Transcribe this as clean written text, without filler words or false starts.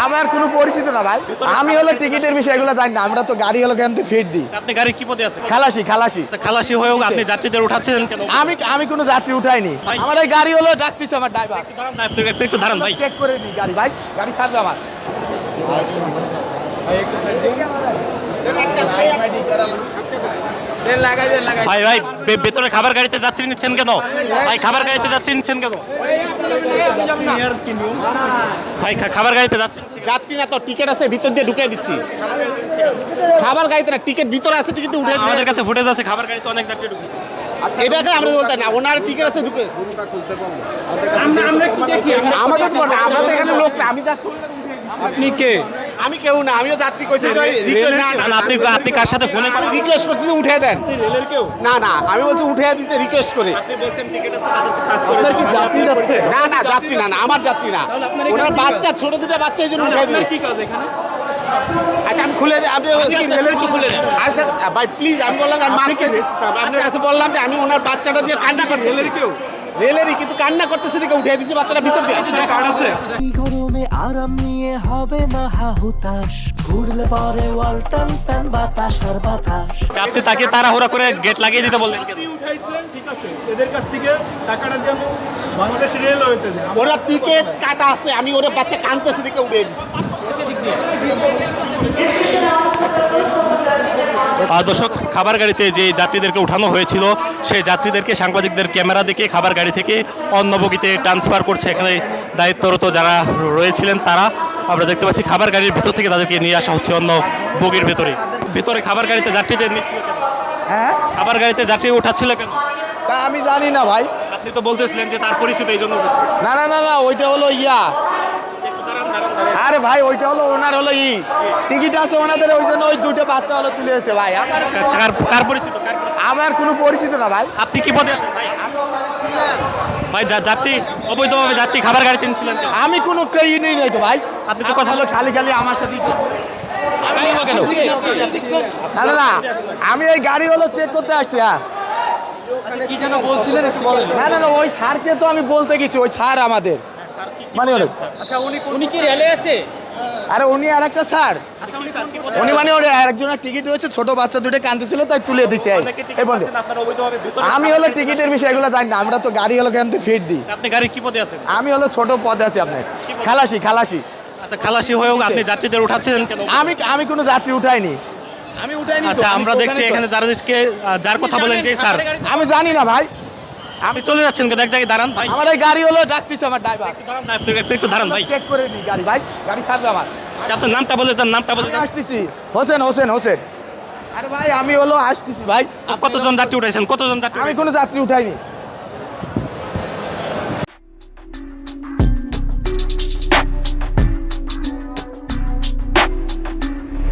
আমার কোনো পরিচিত না ভাই, আমি হলো টিকিটের বিষয়গুলো জানি না, আমরা তো গাড়ি হলো কেন ফিট দিই। আপনি গাড়ির কি পদে আছেন? খালাসি খালাসি। আচ্ছা, খালাসি হয়েও আপনি যাত্রীদের উঠাচ্ছেন কেন? আমি কোনো যাত্রী উঠাইনি, ভাই। আমার এই গাড়ি হলো ডাকতেছে আমার ড্রাইভার। একটু দাঁড়ান না, একটু দাঁড়ান ভাই। চেক করে দিই গাড়ি, ভাই গাড়ি ছাড়বে আমার। ভাই ভাই ভেতরে খাবার গাড়িতে যাত্রী নিচ্ছেন কেন? ভাই খাবার গাড়িতে যাত্রী নিচ্ছেন কেন? ভাই খাবার গাড়িতে যাত্রী যাত্রী না তো টিকিট আছে, ভিতর দিয়ে ঢুকিয়ে দিচ্ছি। খাবার গাড়িতে না, টিকিট ভিতরে আছে, টিকিট উঠে আমাদের কাছে ফুটেজ আছে, খাবার গাড়িতে অনেক যাত্রী ঢুকেছে। এটাকে আমরা বলতে না, ওনার টিকিট আছে ঢুকে আমাদের তো না, আমরা তো এখানে লোক না, আমি জাস্ট আপনি কে? আমি কেউ না, আমিও যাত্রী কইছি যে না না, না, আপনি কার সাথে ফোনে কথা রিকোয়েস্ট করছি যে উঠে দেন। রেলের কেউ? না না, আমি বলছি উঠে দিতে রিকোয়েস্ট করে। আপনি বলছেন টিকিট আছে, আপনার কি যাত্রী যাচ্ছে? না না, যাত্রী না, না আমার যাত্রী না, ওনার বাচ্চা, ছোট দুটো বাচ্চা, এই জন্য উঠে দিই। কি কাজ এখানে? আচ্ছা আমি খুলে দিই, আপনি রেলের কি খুলে দেন? আচ্ছা ভাই প্লিজ, আমি বললাম আমি মাপ চেয়ে দিচ্ছিলাম আপনার কাছে, বললাম যে আমি ওনার বাচ্চাটা দিয়ে কান্না করতে। রেলের কেউ? রেলেরই, কিন্তু কান্না করতেছে দিকে উঠে দিয়েছি বাচ্চাটা ভিতর দিয়ে। কার্ড আছে? এই গরমে আরাম নিয়ে হবে না হাহুতাশ, ঘুরলে পরে ওয়ালটন ফ্যান বাতাস আর বাতাস। আপনি তাকে তাড়াহুড়া করে গেট লাগিয়ে দিতে বললেন কেন? উঠাইছেন, ঠিক আছে, এদের কাছ থেকে টাকাটা যেন বাংলাদেশ রেলওয়েতে দেয়। ওরা টিকিট কাটা আছে, আমি ওরা বাচ্চা কানতেছে দিকে উঠে দিয়েছি। দর্শক, খাবার গাড়িতে যে যাত্রীদেরকে উঠানো হয়েছিল সেই যাত্রীদেরকে সাংবাদিকদের ক্যামেরা দেখে খাবার গাড়ি থেকে অন্য বগিতে ট্রান্সফার করছে এখানে দায়িত্বরত যারা রয়েছিলেন তারা। আমরা দেখতে পাচ্ছি খাবার গাড়ির ভিতর থেকে তাদেরকে নিয়ে আসা হচ্ছে অন্য বগির ভেতরে খাবার গাড়িতে যাত্রীদের নিচ্ছিল কেন? হ্যাঁ, খাবার গাড়িতে যাত্রী উঠাচ্ছিল কেন? তা আমি জানি না ভাই। আপনি তো বলতেছিলেন যে তার পরিচিত, এই জন্য উঠাচ্ছে। না না না না, ওইটা হলো ইয়া। আরে ভাই ওইটা হলো ওনার হলো টিকিট আছে ওনাদের, ওই জন্য ওই দুটো বাচ্চা হলো তুলে এসে ভাই। আমার কার পরিচিত? আমার কোনো পরিচিত না ভাই। আপনি কি পদে আছেন ভাই? ভাই যাত্রী অবৈধভাবে যাত্রী খাবার গাড়িতে নিচ্ছিলেন কেন? আমি কোনো ই নেই নাই তো ভাই, আপনি তো আমার কথা হলো খালি খালি আমার সাথে আমি নিবো কেন? না না না, আমি এই গাড়ি হলো চেক করতে আসছি। হ্যাঁ কি যেন বলছিলেন একটু বলেন। না না না, ওই স্যারকে তো আমি বলতে গেছি, ওই স্যার আমাদের মানে হলো, আচ্ছা, উনি কি রেলে আছে? আরে উনি আর একটা স্যার, উনি মানে ওর আরেকজনের টিকিট হয়েছে, ছোট বাচ্চা দুটো কাঁদতেছিল তাই তুলে দিচ্ছে। এই বন্ধু, আমি হলো টিকিটের বিষয়গুলো জানি না, আমরা তো গাড়ি হলো কেন ফিট দিই। আপনি গাড়ির কি পদে আছেন? আমি হলো ছোট পদে আছি আপনার, খালাসি খালাসি। আচ্ছা, খালাসি হয়েও আপনি যাত্রীদের উঠাচ্ছেন কেন? আমি কোনো যাত্রী উঠাইনি, আমি উঠাইনি। আচ্ছা, আমরা দেখছি এখানে যার কথা বলেন যে স্যার, আমি জানি না ভাই, আপনি চলে যাচ্ছেন কেন? এক জায়গায় দাঁড়ান ভাই। আমার এই গাড়ি হলো ডাকতেছে আমার ড্রাইভার। দাঁড়ান না, একটু দাঁড়ান ভাই। চেক করে দিই গাড়ি, ভাই গাড়ি ছাড়বে আমার। আচ্ছা, আপনার নামটা বলে যান, নামটা বলে আমি যান। আসতেছি, হোসেন হোসেন হোসেন। আরে ভাই আমি হলো আসতেছি ভাই। কতজন যাত্রী উঠাইছেন? কতজন যাত্রী আমি উঠাইছেন? কোনো যাত্রী উঠাইনি।